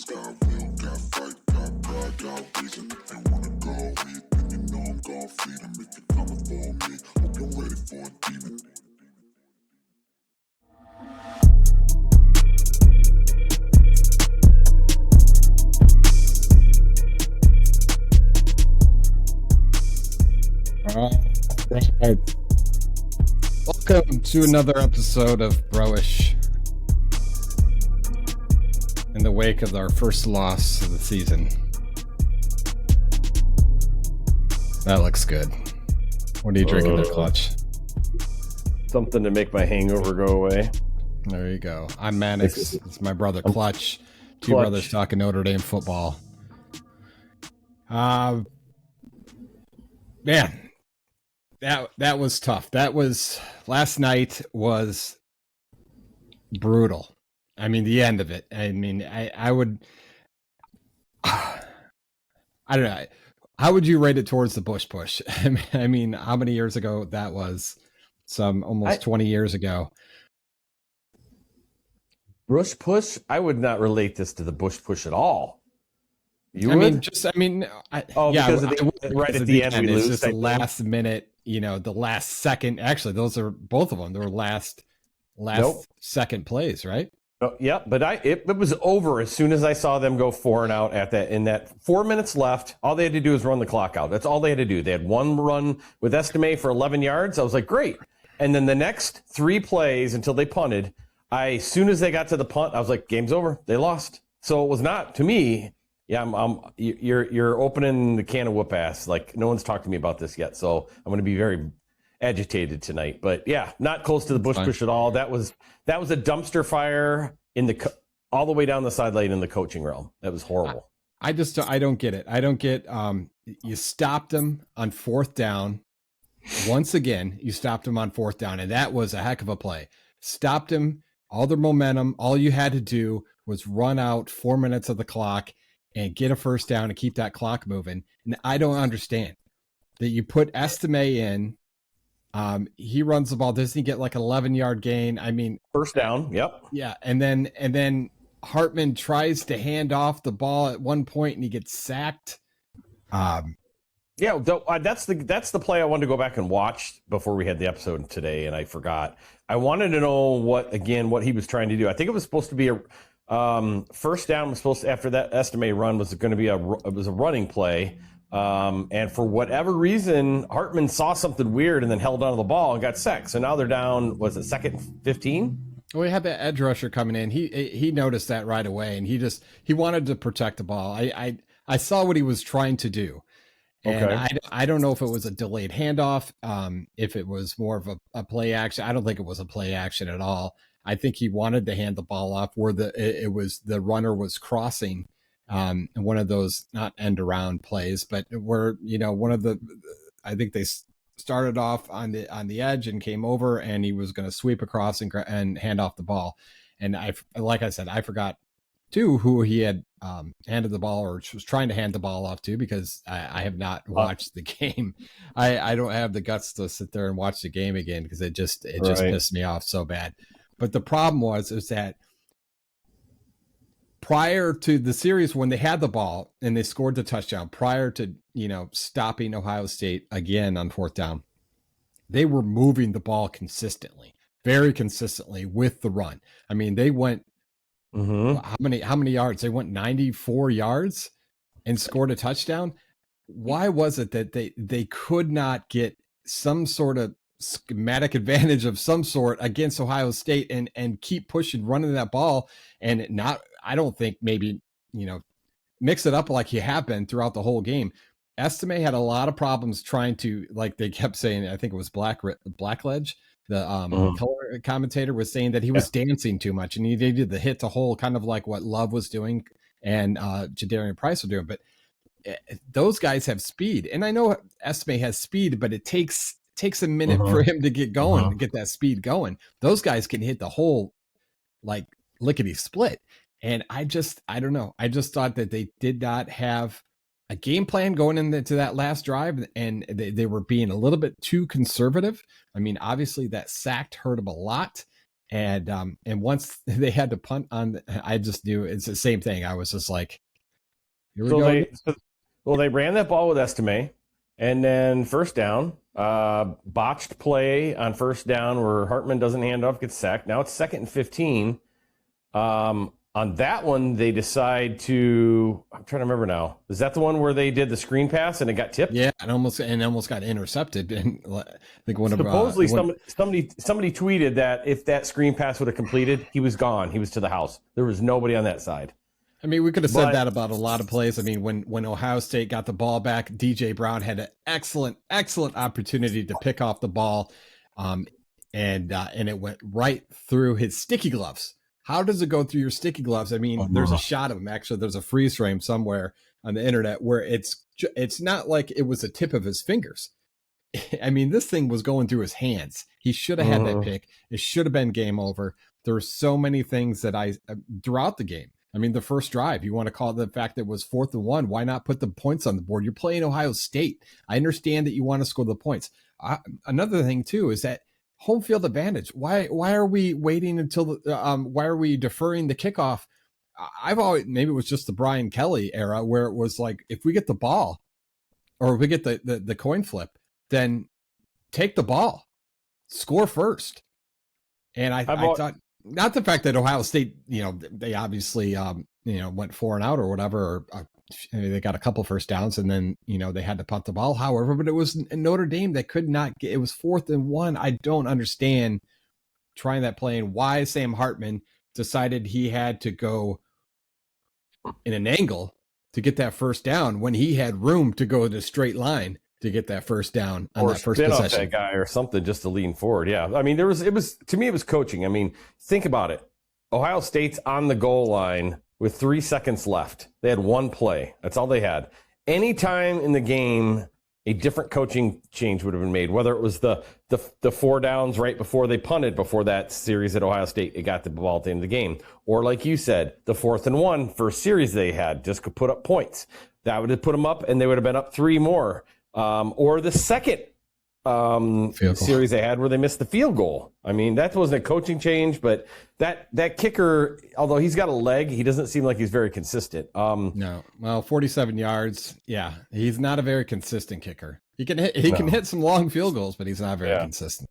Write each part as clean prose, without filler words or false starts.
got will, got fight, got pride, got reason. If you wanna go eat, then you know I'm gon' feed 'em. If you're coming for me, hope you're ready for a demon. Right. Welcome to another episode of Broish. In the wake of our first loss of the season. That looks good. What are you drinking there, Clutch? Something to make my hangover go away. There you go. I'm Mannix. It's my brother Clutch. Two brothers talking Notre Dame football. Man, that was tough. Last night was brutal. I mean, the end of it. I mean, I don't know. How would you rate it towards the Bush push? I mean, how many years ago that was? Almost 20 years ago. Bush push? I would not relate this to the Bush push at all. Because at the end we lose. It's just the last minute, the last second. Actually, those are both of them. They were last second plays, right? Oh, yeah, but it was over as soon as I saw them go 4 and out in that 4 minutes left. All they had to do was run the clock out. That's all they had to do. They had one run with Estime for 11 yards. I was like, great. And then the next 3 plays until they punted, as soon as they got to the punt, I was like, game's over. They lost. So it was not, to me, you're opening the can of whoop ass. Like, no one's talked to me about this yet. So I'm going to be very agitated tonight. But yeah, not close to the Bush push at all. That was a dumpster fire all the way down the side lane in the coaching realm. That was horrible. I don't get it. I don't get you stopped them on 4th down. Once again, you stopped them on 4th down, and that was a heck of a play. Stopped them, all their momentum. All you had to do was run out 4 minutes of the clock and get a first down and keep that clock moving. And I don't understand that you put Estime in. He runs the ball. Doesn't he get like an 11-yard gain? I mean, first down. Yep. Yeah. And then Hartman tries to hand off the ball at one point and he gets sacked. That's the play I wanted to go back and watch before we had the episode today, and I forgot. I wanted to know what he was trying to do. I think it was supposed to be a first down. Was supposed to, after that Estime run was going to be a running play. And for whatever reason, Hartman saw something weird and then held onto the ball and got sacked. So now they're down, was it 2nd 15? Well, we had that edge rusher coming in. He noticed that right away, and he wanted to protect the ball. I saw what he was trying to do. And okay. I don't know if it was a delayed handoff, if it was more of a play action. I don't think it was a play action at all. I think he wanted to hand the ball off where the runner was crossing. One of those not end around plays, but where I think they started off on the edge and came over, and he was going to sweep across and hand off the ball. And I forgot too who he had handed the ball or was trying to hand the ball off to, because I have not watched the game. I don't have the guts to sit there and watch the game again because it just pissed me off so bad. But the problem is that prior to the series, when they had the ball and they scored the touchdown, prior to, stopping Ohio State again on 4th down, they were moving the ball very consistently with the run. I mean, they went, how many yards? They went 94 yards and scored a touchdown. Why was it that they could not get some sort of schematic advantage of some sort against Ohio State and keep pushing, running that ball and not, I don't think maybe, mix it up like you have been throughout the whole game. Estime had a lot of problems trying to, like they kept saying, I think it was Blackledge, the color commentator was saying that he was dancing too much and he did the hit to hole, kind of like what Love was doing and Jadarian Price were doing. But those guys have speed. And I know Estime has speed, but it takes a minute for him to get going, to get that speed going. Those guys can hit the hole like lickety split. And I don't know. I just thought that they did not have a game plan going into that last drive, and they were being a little bit too conservative. I mean, obviously that sack hurt them a lot. And once they had to punt on, I just knew it's the same thing. I was just like, here we go. They ran that ball with Estime, and then first down, botched play on first down where Hartman doesn't hand off, gets sacked. Now it's 2nd and 15. On that one, they decide to. I'm trying to remember now. Is that the one where they did the screen pass and it got tipped? Yeah, and almost got intercepted. And I think supposedly somebody tweeted that if that screen pass would have completed, he was gone. He was to the house. There was nobody on that side. I mean, we could have said that about a lot of plays. I mean, when Ohio State got the ball back, DJ Brown had an excellent opportunity to pick off the ball, and it went right through his sticky gloves. How does it go through your sticky gloves? I mean, there's a shot of him. Actually, there's a freeze frame somewhere on the internet where it's not like it was a tip of his fingers. I mean, this thing was going through his hands. He should have had that pick. It should have been game over. There were so many things that throughout the game. I mean, the first drive, you want to call it the fact that it was 4th and 1. Why not put the points on the board? You're playing Ohio State. I understand that you want to score the points. Another thing, too, is that home field advantage. Why are we waiting until why are we deferring the kickoff? I've always, maybe it was just the Brian Kelly era where it was like, if we get the ball or if we get the coin flip, then take the ball, score first. And I thought, not the fact that Ohio State, they obviously, went 4 and out or whatever, or they got a couple first downs and then, they had to punt the ball. However, but it was Notre Dame that could not get, it was 4th and 1. I don't understand trying that play and why Sam Hartman decided he had to go in an angle to get that first down when he had room to go to straight line to get that first down on that first possession. Off that guy or something just to lean forward. Yeah. I mean, it was to me, it was coaching. I mean, think about it. Ohio State's on the goal line with 3 seconds left. They had one play. That's all they had. Anytime in the game, a different coaching change would have been made, whether it was the 4 downs right before they punted before that series at Ohio State, it got the ball at the end of the game. Or like you said, the 4th and 1 first series they had just could put up points. That would have put them up and they would have been up 3 more. Or the second series they had where they missed the field goal. I mean, that wasn't a coaching change, but that kicker, although he's got a leg, he doesn't seem like he's very consistent. No, well, 47 yards. Yeah, he's not a very consistent kicker. He can hit some long field goals, but he's not very consistent.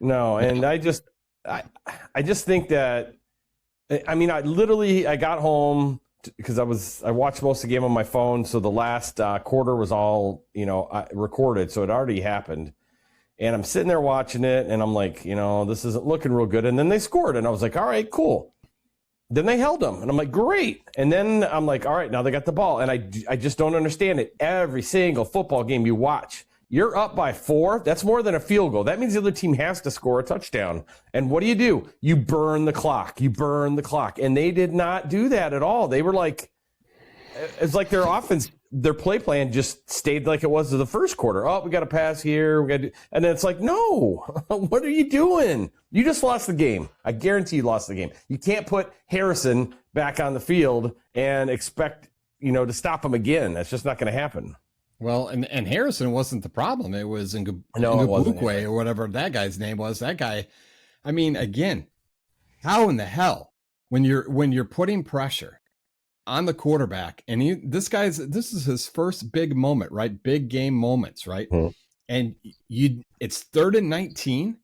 No, and I just think that, I mean, I got home because I watched most of the game on my phone, so the last quarter was all recorded, so it already happened. And I'm sitting there watching it, and I'm like, this isn't looking real good. And then they scored, and I was like, all right, cool. Then they held them, and I'm like, great. And then I'm like, all right, now they got the ball. And I just don't understand it. Every single football game you watch, you're up by 4. That's more than a field goal. That means the other team has to score a touchdown. And what do? You burn the clock. And they did not do that at all. They were like, it's like their offense, their play plan just stayed like it was to the first quarter. Oh, we got to pass here. And then it's like, no, what are you doing? You just lost the game. I guarantee you lost the game. You can't put Harrison back on the field and expect, to stop him again. That's just not going to happen. Well, and Harrison wasn't the problem. It was Ngabukwe or whatever that guy's name was. That guy, I mean, again, how in the hell when you're putting pressure on the quarterback and this is his first big moment, right? Big game moments, right? Mm-hmm. And it's 3rd and 19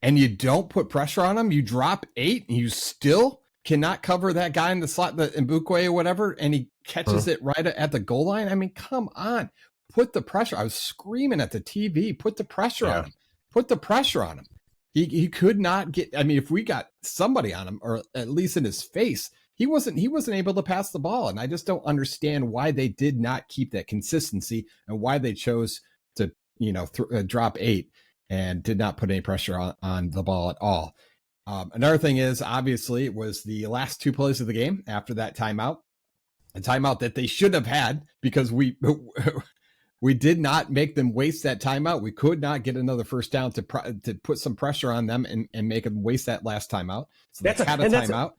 and you don't put pressure on him. You drop 8 and you still cannot cover that guy in the slot, the Mbukwe or whatever, and he catches it right at the goal line. I mean, come on. Put the pressure. I was screaming at the TV. Put the pressure on him. Put the pressure on him. He could not get. I mean, if we got somebody on him, or at least in his face, he wasn't able to pass the ball. And I just don't understand why they did not keep that consistency and why they chose to drop 8 and did not put any pressure on the ball at all. Another thing is, obviously, it was the last 2 plays of the game after that timeout, a timeout that they should have had because we did not make them waste that timeout. We could not get another first down to put some pressure on them and make them waste that last timeout. So they had a timeout.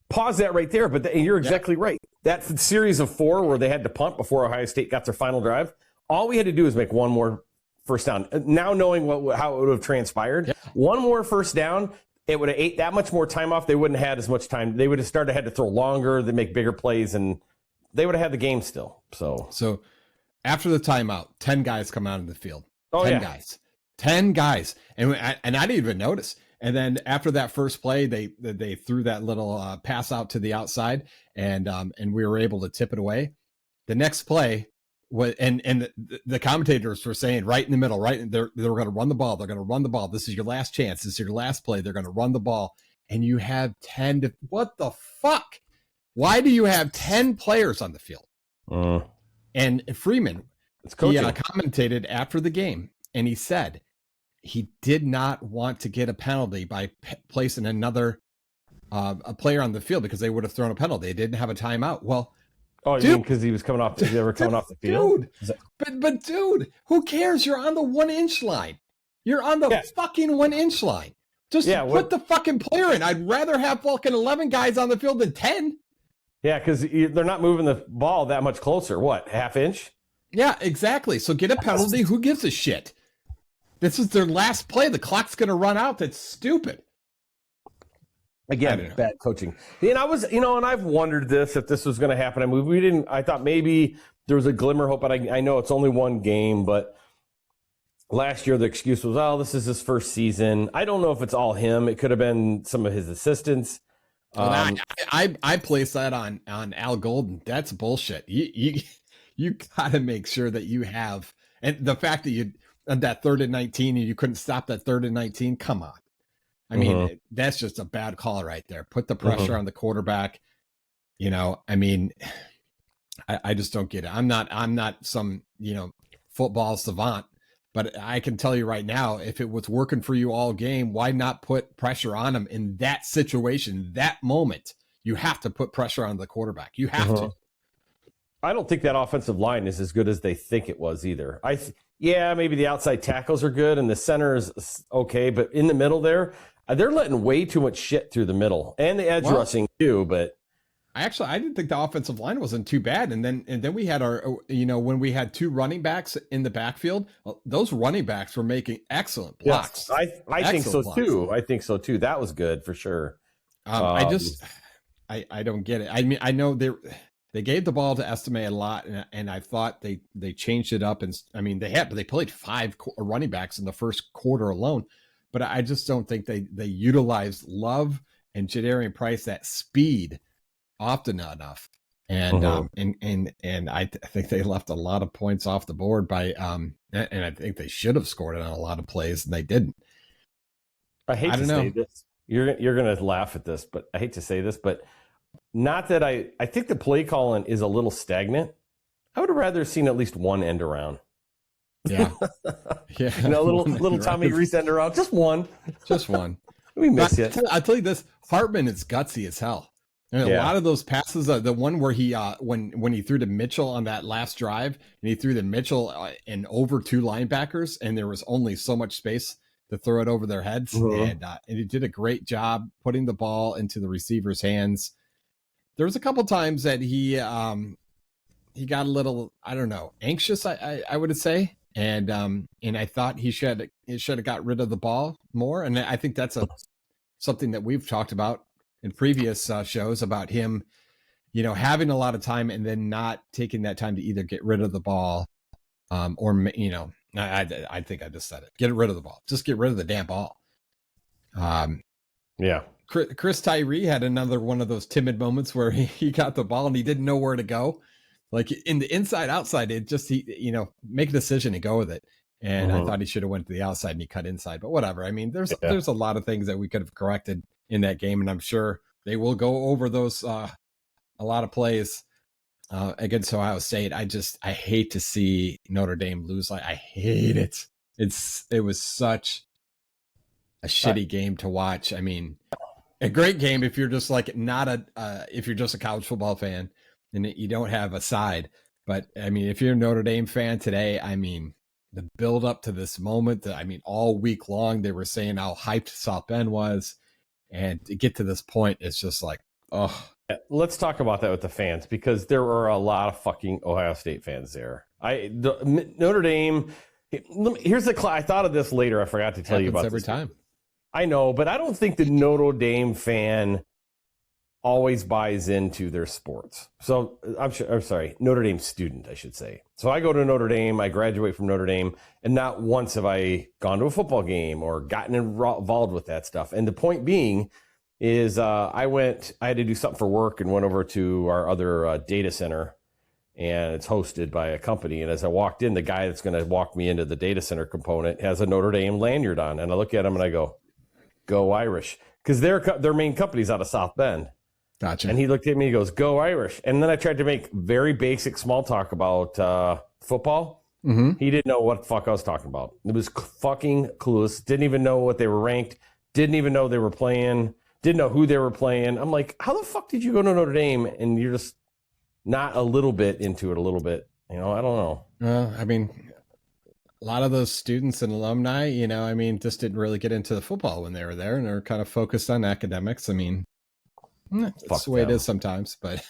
Pause that right there, but you're exactly right. That series of 4 where they had to punt before Ohio State got their final drive, all we had to do was make one more first down. Now knowing how it would have transpired, one more first down, it would have ate that much more time off. They wouldn't have had as much time. They would have had to throw longer. They make bigger plays, and they would have had the game still. So after the timeout, 10 guys come out of the field. Oh, 10 yeah. guys. 10 guys. And I didn't even notice. And then after that first play, they threw that little pass out to the outside, and we were able to tip it away. The next play was, and the commentators were saying right in the middle, right? They're going to run the ball. They're going to run the ball. This is your last chance. This is your last play. They're going to run the ball. And you have 10 to, what the fuck? Why do you have 10 players on the field? And Freeman, he commentated after the game, and he said he did not want to get a penalty by placing another a player on the field because they would have thrown a penalty. They didn't have a timeout. Well, you mean because he was coming off? They were coming off the field, dude. But dude, who cares? You're on the 1 inch line. You're on the fucking 1 inch line. Just put the fucking player in. I'd rather have fucking 11 guys on the field than 10. Yeah, because they're not moving the ball that much closer. What, half inch? Yeah, exactly. So get a penalty. Who gives a shit? This is their last play. The clock's going to run out. That's stupid. Again, bad coaching. And I was, and I've wondered if this was going to happen. I mean, I thought maybe there was a glimmer of hope, but I know it's only one game, but last year the excuse was, oh, this is his first season. I don't know if it's all him. It could have been some of his assistants. I place that on Al Golden. That's bullshit. You got to make sure that you have, and the fact that you on that 3rd and 19 and you couldn't stop that 3rd and 19. Come on. I mean, that's just a bad call right there. Put the pressure on the quarterback. I mean, I just don't get it. I'm not some, football savant, but I can tell you right now, if it was working for you all game, why not put pressure on him in that situation, that moment? You have to put pressure on the quarterback. You have to. I don't think that offensive line is as good as they think it was either. Maybe the outside tackles are good and the center is okay, but in the middle there, they're letting way too much shit through the middle and the edge rushing too. But I didn't think the offensive line wasn't too bad. And then we had our, when we had 2 running backs in the backfield, those running backs were making excellent blocks. Yes, I think so too. I think so too. That was good for sure. I don't get it. I mean, I know they gave the ball to Estime a lot, and I thought they changed it up. And I mean, they played 5 running backs in the first quarter alone, but I just don't think they utilized Love and Jadarian Price that speed often enough. And and I think they left a lot of points off the board by and I think they should have scored it on a lot of plays, and they didn't. I hate to say this. You're gonna laugh at this, but I hate to say this, but not that I think the play calling is a little stagnant. I would have rather seen at least one end around. Yeah. Yeah. Little Tommy Reese end around. Just one. We miss it. I'll tell you this, Hartman is gutsy as hell. And a lot of those passes, the one where he when he threw to Mitchell on that last drive, and he threw to Mitchell and over 2 linebackers, and there was only so much space to throw it over their heads, and he did a great job putting the ball into the receiver's hands. There was a couple times that he got a little, I don't know, anxious, I would say, and I thought he should have got rid of the ball more, and I think that's something that we've talked about in previous shows about him, having a lot of time and then not taking that time to either get rid of the ball, or I think I just said it. Get rid of the ball. Just get rid of the damn ball. Chris Tyree had another one of those timid moments where he got the ball and he didn't know where to go. Like in the inside outside, it just make a decision and go with it. And I thought he should have went to the outside and he cut inside. But whatever. I mean, there's a lot of things that we could have corrected in that game, and I'm sure they will go over those a lot of plays against Ohio State. I hate to see Notre Dame lose. I hate it. It was such a shitty game to watch. I mean, a great game if you're just like if you're just a college football fan and you don't have a side. But I mean, if you're a Notre Dame fan today, I mean, the build up to this moment, all week long, they were saying how hyped South Bend was. And to get to this point, it's just like, oh. Let's talk about that with the fans, because there were a lot of fucking Ohio State fans there. Notre Dame. Here's I thought of this later. I forgot to tell you about every this. time. I know, but I don't think the Notre Dame fan always buys into their sports. So Notre Dame student, I should say. So I go to Notre Dame, I graduate from Notre Dame, and not once have I gone to a football game or gotten involved with that stuff. And the point being is I had to do something for work and went over to our other data center, and it's hosted by a company. And as I walked in, the guy that's going to walk me into the data center component has a Notre Dame lanyard on. And I look at him and I go Irish, because their main company's out of South Bend. Gotcha. And he looked at me, he goes, go Irish. And then I tried to make very basic small talk about football. Mm-hmm. He didn't know what the fuck I was talking about. It was fucking clueless. Didn't even know what they were ranked. Didn't even know they were playing. Didn't know who they were playing. I'm like, how the fuck did you go to Notre Dame and you're just not a little bit into it a little bit? I don't know. I mean, a lot of those students and alumni, just didn't really get into the football when they were there, and they're kind of focused on academics. I mean, that's the way it is sometimes, but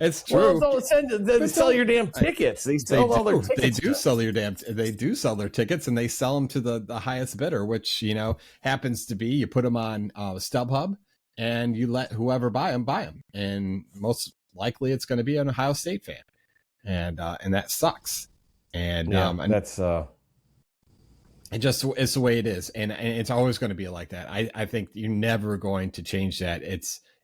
it's true. Well, they sell your damn tickets. They sell all their tickets. They do sell they do sell their tickets, and they sell them to the highest bidder, which, happens to be, you put them on StubHub and you let whoever buy them. And most likely it's going to be an Ohio State fan. And that sucks. And that's it's the way it is, and it's always going to be like that. I think you're never going to change that.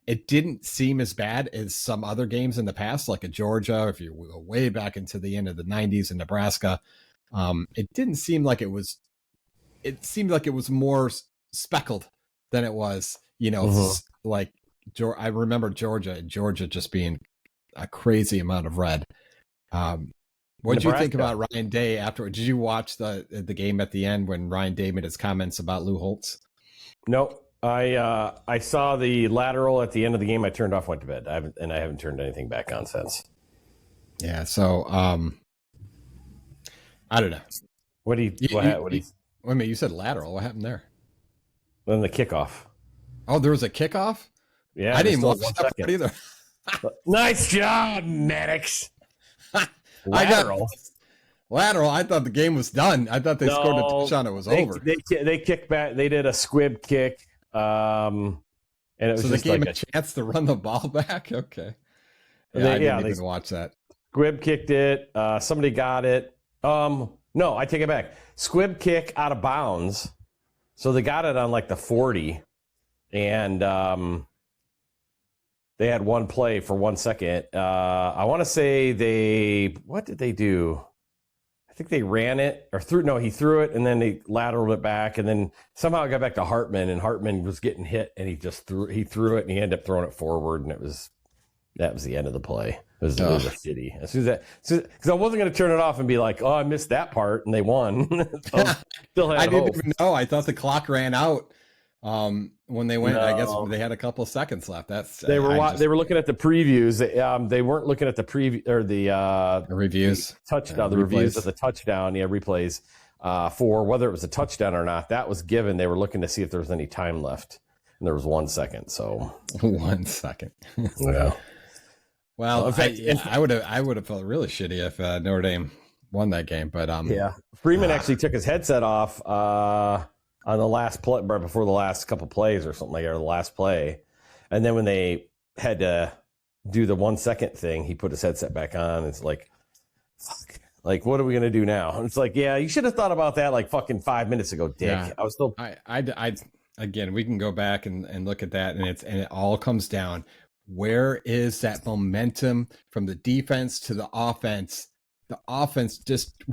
It didn't seem as bad as some other games in the past, like at Georgia. If you go way back into the end of the 90s in Nebraska, it didn't seem like it was. It seemed like it was more speckled than it was. Like I remember Georgia just being a crazy amount of red. What did you think about Ryan Day afterward? Did you watch the game at the end when Ryan Day made his comments about Lou Holtz? No, I saw the lateral at the end of the game. I turned off, went to bed. I haven't turned anything back on since. Yeah, so I don't know. What do you? Wait a minute, you said lateral. What happened there? Then the kickoff. Oh, there was a kickoff? Yeah, I didn't watch that part either. Nice job, Mannix. Lateral. I thought the game was done. I thought they scored a touchdown. It was over. They kicked back. They did a squib kick. And it was so just they gave like a chance to run the ball back. Okay. I didn't even watch that. Squib kicked it. Somebody got it. No, I take it back. Squib kick out of bounds. So they got it on like the 40, and they had one play for 1 second. I want to say what did they do? I think they ran it he threw it and then they lateraled it back, and then somehow it got back to Hartman, and Hartman was getting hit and he threw it and he ended up throwing it forward, and that was the end of the play. It was a shitty. Because I wasn't going to turn it off and be like, oh, I missed that part, and they won. Still had I didn't even know. I thought the clock ran out. When they went, I guess they had a couple of seconds left. They were looking at the previews. They weren't looking at the preview or the reviews, touchdown, the reviews of the touchdown, replays for whether it was a touchdown or not. That was given. They were looking to see if there was any time left, and there was 1 second. So 1 second. Yeah. Well, in fact, I would have felt really shitty if Notre Dame won that game. But Freeman actually took his headset off. On the last play, right before the last couple plays or something like that, or the last play. And then when they had to do the 1 second thing, he put his headset back on. It's like, fuck, like, what are we going to do now? And it's like, yeah, you should have thought about that like fucking 5 minutes ago, dick. Yeah. I was still. Again, we can go back and look at that, and it all comes down. Where is that momentum from the defense to the offense? The offense just,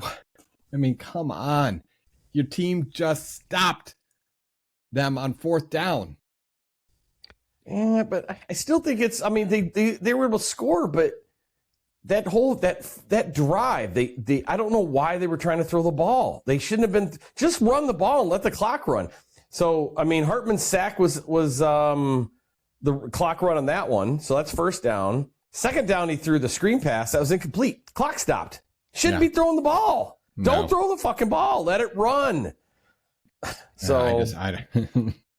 come on. Your team just stopped them on fourth down. Yeah, but I still think it's. They were able to score, but that whole that drive, they I don't know why they were trying to throw the ball. They shouldn't have been. Just run the ball and let the clock run. So Hartman's sack was the clock run on that one. So that's first down. Second down, he threw the screen pass that was incomplete. Clock stopped. Shouldn't be throwing the ball. Don't throw the fucking ball. Let it run. So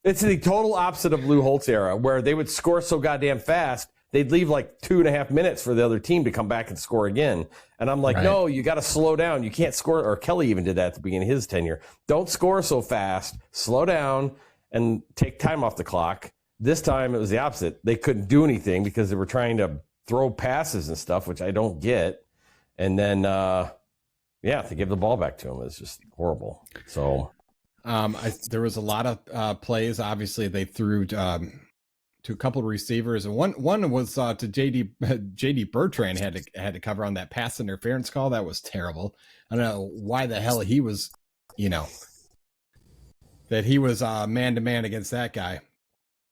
it's the total opposite of Lou Holtz era, where they would score so goddamn fast, they'd leave like 2.5 minutes for the other team to come back and score again. And I'm like, no, you got to slow down. You can't score. Or Kelly even did that at the beginning of his tenure. Don't score so fast. Slow down. and take time off the clock. This time it was the opposite. They couldn't do anything because they were trying to throw passes and stuff, which I don't get. And then, to give the ball back to him is just horrible. So, there was a lot of plays. Obviously, they threw to a couple of receivers, and one was to JD Bertrand had to cover on that pass interference call. That was terrible. I don't know why the hell he was, that he was man to man against that guy.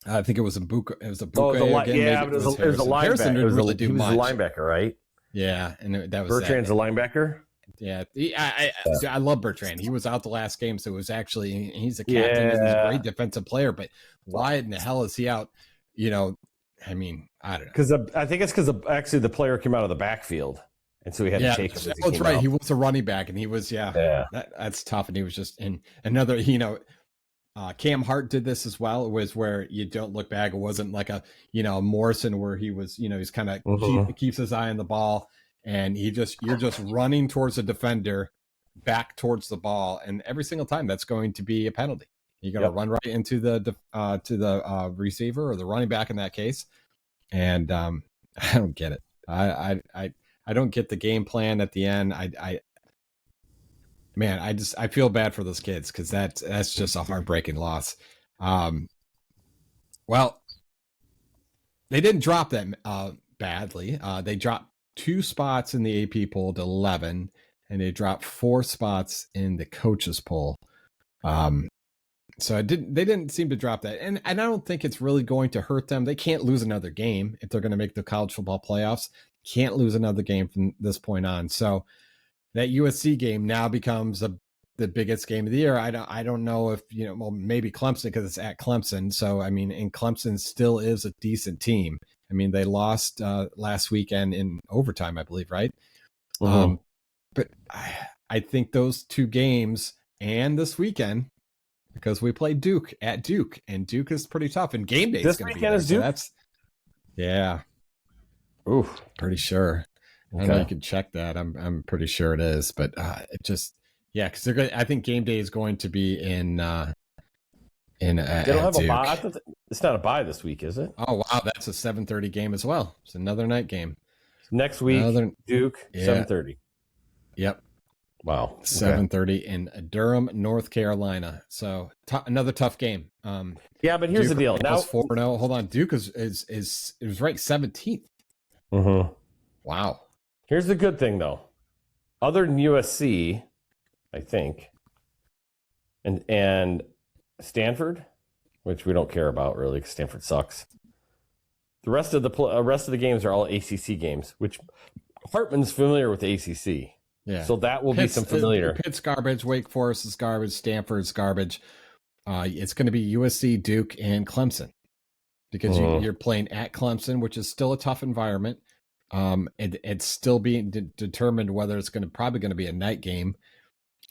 I think it was Ibuka. It was Ibuka again. Yeah, but it was a linebacker. Harrison didn't really do much. He was a linebacker, right? Yeah, and that was Bertrand's a linebacker. Yeah, I love Bertrand. He was out the last game, so it was actually he's a captain. Yeah. He's a great defensive player, but why in the hell is he out? I mean, I don't know. Because I think it's because actually the player came out of the backfield, and so he had to shake him. That's right. Out. He was a running back, and he was that's tough. And he was just in another. Cam Hart did this as well. It was where you don't look back. It wasn't like a Morrison where he was he's kind of keeps his eye on the ball, and you're just running towards the defender, back towards the ball, and every single time that's going to be a penalty. You're going to run right into the receiver or the running back in that case, and I don't get it. I don't get the game plan at the end. Man, I feel bad for those kids because that's just a heartbreaking loss. Well, they didn't drop them badly. They dropped 2 spots in the AP poll to 11, and they dropped 4 spots in the coaches poll. So they didn't seem to drop that, and I don't think it's really going to hurt them. They can't lose another game if they're going to make the college football playoffs. Can't lose another game from this point on. So that USC game now becomes the biggest game of the year. I don't know if maybe Clemson because it's at Clemson. So I mean, and Clemson still is a decent team. I mean, they lost last weekend in overtime, I believe, right? But I think those 2 games and this weekend, because we play Duke at Duke, and Duke is pretty tough, and game day is going to be there. Is Duke? So oof, pretty sure. Okay. I know you can check that. I'm pretty sure it is, but it just because they're going. I think game day is going to be in. They don't have Duke. A bye. It's not a bye this week, is it? Oh wow, that's a 7:30 game as well. It's another night game. Next week, Duke 7:30. Yep. Wow. 7:30 in Durham, North Carolina. So another tough game. But here's Duke the deal. Now 4-0. Hold on, Duke is it was ranked 17th. Wow. Here's the good thing, though. Other than USC, I think, and Stanford, which we don't care about really because Stanford sucks. The rest of the games are all ACC games, which Hartman's familiar with the ACC. Yeah. So that will be some familiar. Pitt's garbage. Wake Forest is garbage. Stanford's garbage. It's going to be USC, Duke, and Clemson because you're playing at Clemson, which is still a tough environment. It's still being determined whether it's probably going to be a night game.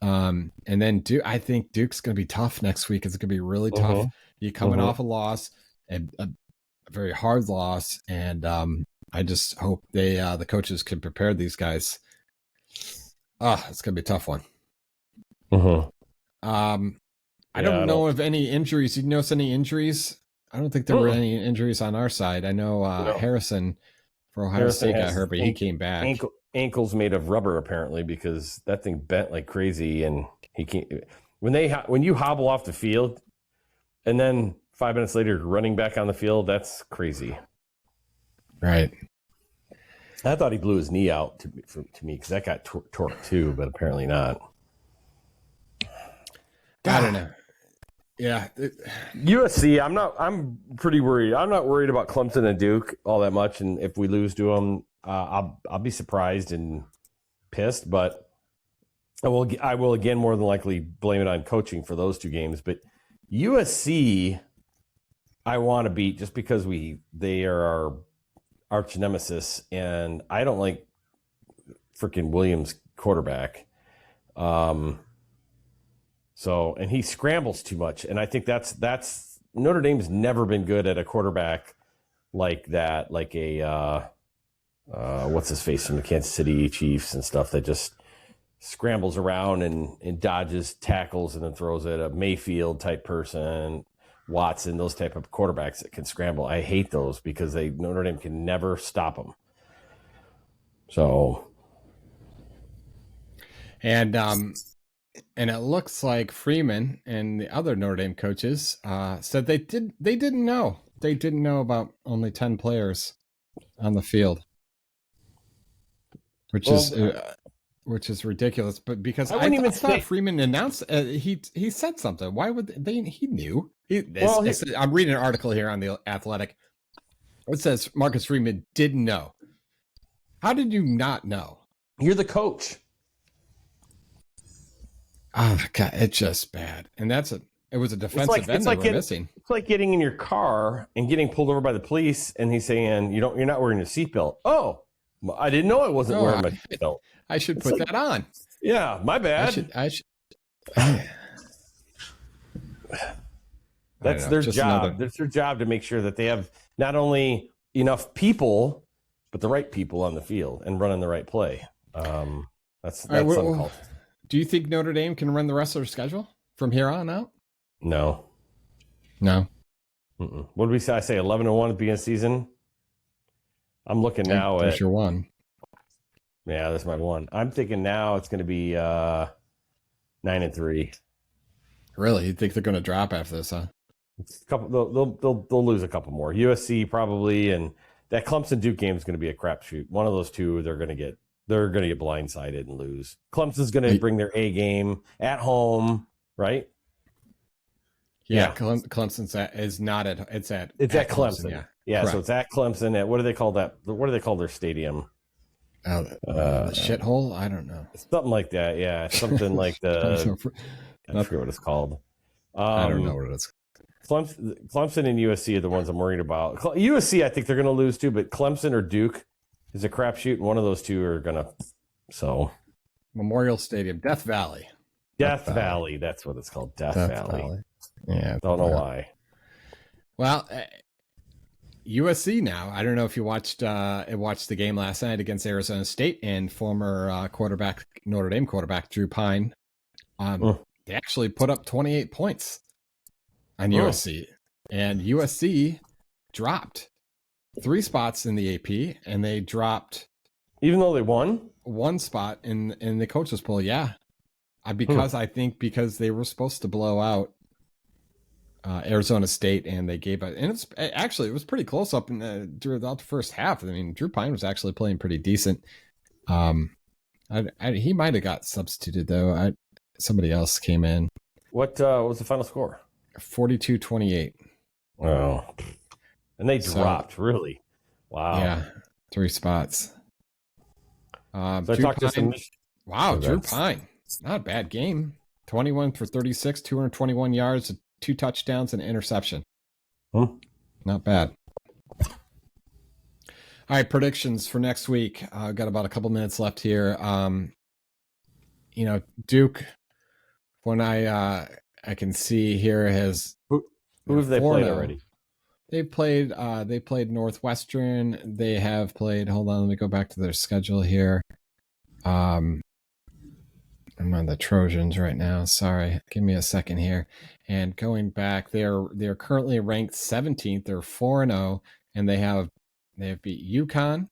And then I think Duke's going to be tough next week. It's going to be really tough. You're coming off a loss, a very hard loss, and I just hope the coaches can prepare these guys. It's going to be a tough one. I don't know of any injuries. Did you notice any injuries? I don't think there were any injuries on our side. I know Harrison for Ohio State got hurt, but he came back. Ankles made of rubber apparently because that thing bent like crazy, and he can't. When you hobble off the field, and then 5 minutes later you're running back on the field, that's crazy. Right. I thought he blew his knee out to me because that got torqued too, but apparently not. I don't know. Yeah, USC. I'm pretty worried. I'm not worried about Clemson and Duke all that much, and if we lose to them, I'll be surprised and pissed. But I will again more than likely blame it on coaching for those 2 games. But USC, I want to beat just because they are our arch nemesis, and I don't like freaking Williams quarterback. So, and he scrambles too much, and I think that's Notre Dame's never been good at a quarterback like that, like a what's his face from the Kansas City Chiefs and stuff that just scrambles around and dodges tackles and then throws it, a Mayfield type person. Watson, those type of quarterbacks that can scramble. I hate those because Notre Dame can never stop them. So, and it looks like Freeman and the other Notre Dame coaches said they didn't know about only 10 players on the field, which is ridiculous. But because I thought Freeman announced he said something. Why would they? He knew. I'm reading an article here on the Athletic. It says Marcus Freeman didn't know. How did you not know? You're the coach. Oh God, it's just bad. And it was a defensive end that we're missing. It's like getting in your car and getting pulled over by the police, and he's saying you're not wearing your seatbelt. Oh, I didn't know I wasn't wearing my seatbelt. I should put that on. Yeah, my bad. I should. That's their job. That's their job to make sure that they have not only enough people, but the right people on the field and running the right play. That's uncalled. Do you think Notre Dame can run the rest of their schedule from here on out? No. Mm-mm. What did we say? I say 11-1 at the beginning of the season. I'm looking now at your one. Yeah, that's my one. I'm thinking now it's going to be 9-3. Really? You think they're going to drop after this, huh? It's a couple. They'll lose a couple more. USC probably, and that Clemson Duke game is going to be a crapshoot. One of those two, they're going to get blindsided and lose. Clemson's going to bring their A game at home, right? Yeah. Clemson's it's at Clemson. Yeah. So it's at Clemson. What do they call that? What do they call their stadium? The shithole? I don't know. Something like that. Yeah. Something like the. I forget what it's called. I don't know what it is. Clemson and USC are the ones I'm worried about. USC, I think they're going to lose too, but Clemson or Duke is a crapshoot, and one of those two are going to. So, Memorial Stadium, Death Valley. Death Valley. That's what it's called. Death Valley. Yeah. Don't know why. Well, USC now. I don't know if you watched the game last night against Arizona State and former Notre Dame quarterback Drew Pine. They actually put up 28 points on USC, and USC dropped 3 spots in the AP, and they dropped, even though they won, 1 spot in the coaches poll. Yeah, because they were supposed to blow out Arizona State, and they gave it. And it was pretty close up throughout the first half. I mean, Drew Pine was actually playing pretty decent. He might have got substituted though. Somebody else came in. What was the final score? 42-28. Oh, and they dropped, really? Wow. Yeah, 3 spots. Drew Pine. Not a bad game. 21 for 36, 221 yards, 2 touchdowns, and an interception. Not bad. All right, predictions for next week. Got about a couple minutes left here. Duke, when I can see here, has who have they played already? They played Northwestern. They have played. Hold on, let me go back to their schedule here. I'm on the Trojans right now. Sorry, give me a second here. And going back, they're currently ranked 17th. They're 4-0, and they have beat UConn,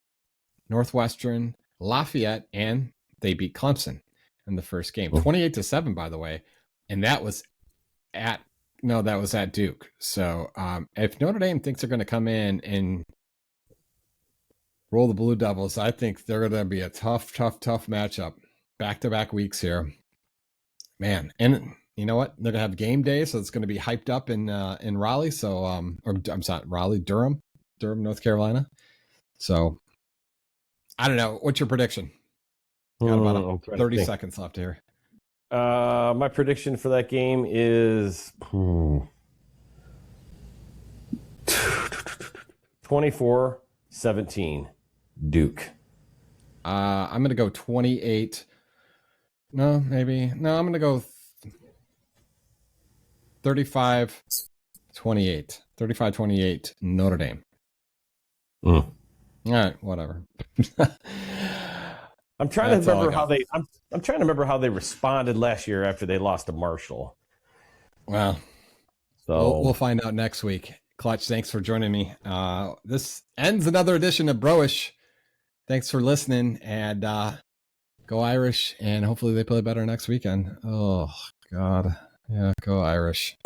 Northwestern, Lafayette, and they beat Clemson in the first game, 28-7, by the way, and that was at Duke. So if Notre Dame thinks they're going to come in and roll the Blue Devils, I think they're going to be a tough matchup. Back-to-back weeks here, man. And you know what? They're going to have game day, so it's going to be hyped up in Raleigh. So, or I'm sorry, Raleigh, Durham, North Carolina. So, I don't know. What's your prediction? Got about 30 seconds left here. My prediction for that game is 24-17 Duke. I'm going to go 28. No, maybe. No, I'm going to go 35-28. 35-28 Notre Dame. All right, whatever. I'm trying to remember how they. I'm trying to remember how they responded last year after they lost to Marshall. Well, So we'll find out next week. Clutch, thanks for joining me. This ends another edition of Broish. Thanks for listening, and go Irish, and hopefully they play better next weekend. Oh, God. Yeah, go Irish.